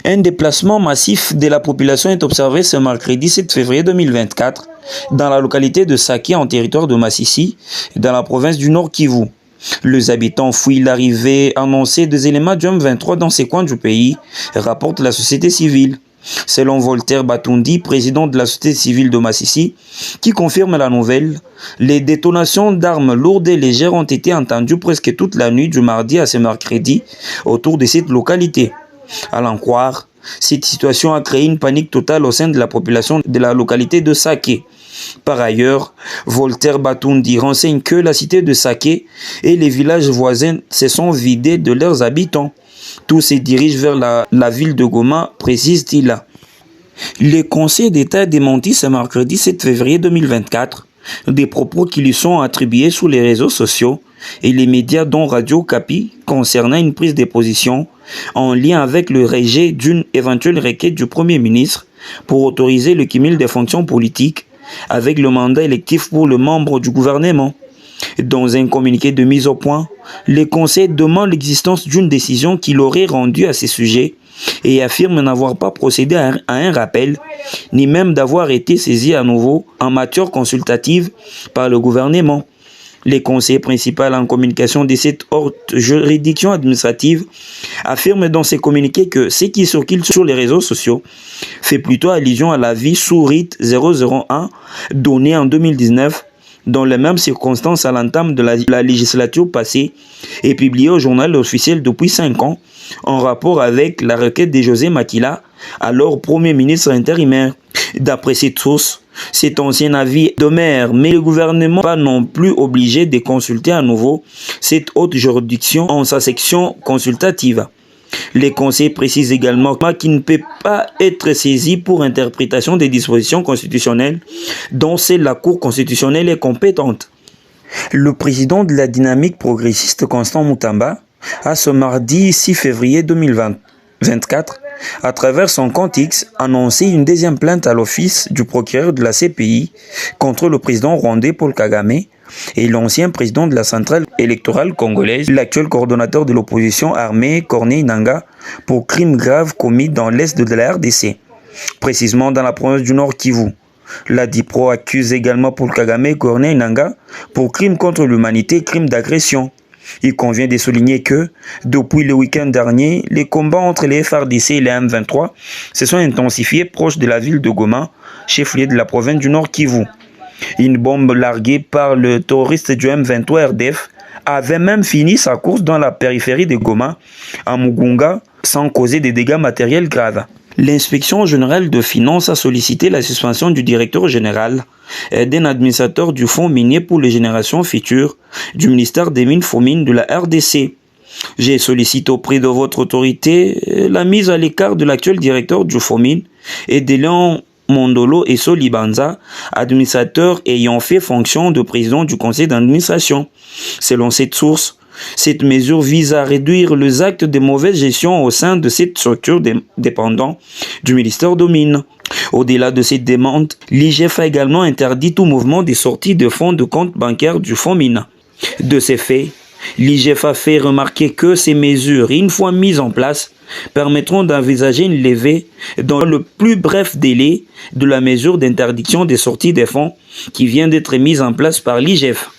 Un déplacement massif de la population est observé ce mercredi 7 février 2024 dans la localité de Saké en territoire de Massissi, dans la province du Nord Kivu. Les habitants fuient l'arrivée annoncée des éléments du M23 dans ces coins du pays, rapporte la société civile. Selon Voltaire Batundi, président de la société civile de Massissi, qui confirme la nouvelle, les détonations d'armes lourdes et légères ont été entendues presque toute la nuit du mardi à ce mercredi autour de cette localité. À l'en croire, cette situation a créé une panique totale au sein de la population de la localité de Saké. Par ailleurs, Voltaire Batundi renseigne que la cité de Saké et les villages voisins se sont vidés de leurs habitants. Tous se dirigent vers la ville de Goma, précise-t-il. Le Conseil d'État a démenti ce mercredi 7 février 2024 des propos qui lui sont attribués sur les réseaux sociaux et les médias dont Radio Kapi concernant une prise de position en lien avec le rejet d'une éventuelle requête du Premier ministre pour autoriser le cumul des fonctions politiques avec le mandat électif pour le membre du gouvernement. Dans un communiqué de mise au point, le Conseil demande l'existence d'une décision qu'il aurait rendue à ce sujet et affirme n'avoir pas procédé à un rappel, ni même d'avoir été saisi à nouveau en matière consultative par le gouvernement. Le conseiller principal en communication de cette haute juridiction administrative affirme dans ses communiqués que ce qui circule sur les réseaux sociaux fait plutôt allusion à l'avis sous RIT 001 donné en 2019 dans les mêmes circonstances à l'entame de la législature passée et publié au journal officiel depuis 5 ans en rapport avec la requête de José Makila, alors Premier ministre intérimaire. D'après cette source, cet ancien avis demeure, mais le gouvernement n'est pas non plus obligé de consulter à nouveau cette haute juridiction en sa section consultative. Les conseils précisent également qu'il ne peut pas être saisi pour interprétation des dispositions constitutionnelles dont seule la Cour constitutionnelle est compétente. Le président de la dynamique progressiste Constant Moutamba a ce mardi 6 février 2024, à travers son compte X, annoncé une deuxième plainte à l'office du procureur de la CPI contre le président rwandais Paul Kagame et l'ancien président de la centrale électorale congolaise, l'actuel coordonnateur de l'opposition armée Corneille Nangaa, pour crimes graves commis dans l'est de la RDC, précisément dans la province du Nord Kivu. La DIPRO accuse également Paul Kagame et Corneille Nangaa pour crimes contre l'humanité et crimes d'agression. Il convient de souligner que, depuis le week-end dernier, les combats entre les FARDC et les M23 se sont intensifiés proche de la ville de Goma, chef-lieu de la province du Nord Kivu. Une bombe larguée par le terroriste du M23 RDF avait même fini sa course dans la périphérie de Goma, à Mugunga, sans causer des dégâts matériels graves. L'inspection générale de finances a sollicité la suspension du directeur général et d'un administrateur du fonds minier pour les générations futures du ministère des Mines Fomines de la RDC. J'ai sollicité auprès de votre autorité la mise à l'écart de l'actuel directeur du fonds mine et de Léon Mondolo et Solibanza, administrateur ayant fait fonction de président du conseil d'administration. Selon cette source, cette mesure vise à réduire les actes de mauvaise gestion au sein de cette structure dépendant du ministère des Mines. Au-delà de cette demande, l'IGF a également interdit tout mouvement de sortie de fonds de compte bancaire du fonds mine. De ces faits, l'IGF a fait remarquer que ces mesures, une fois mises en place, permettront d'envisager une levée dans le plus bref délai de la mesure d'interdiction des sorties des fonds qui vient d'être mise en place par l'IGF.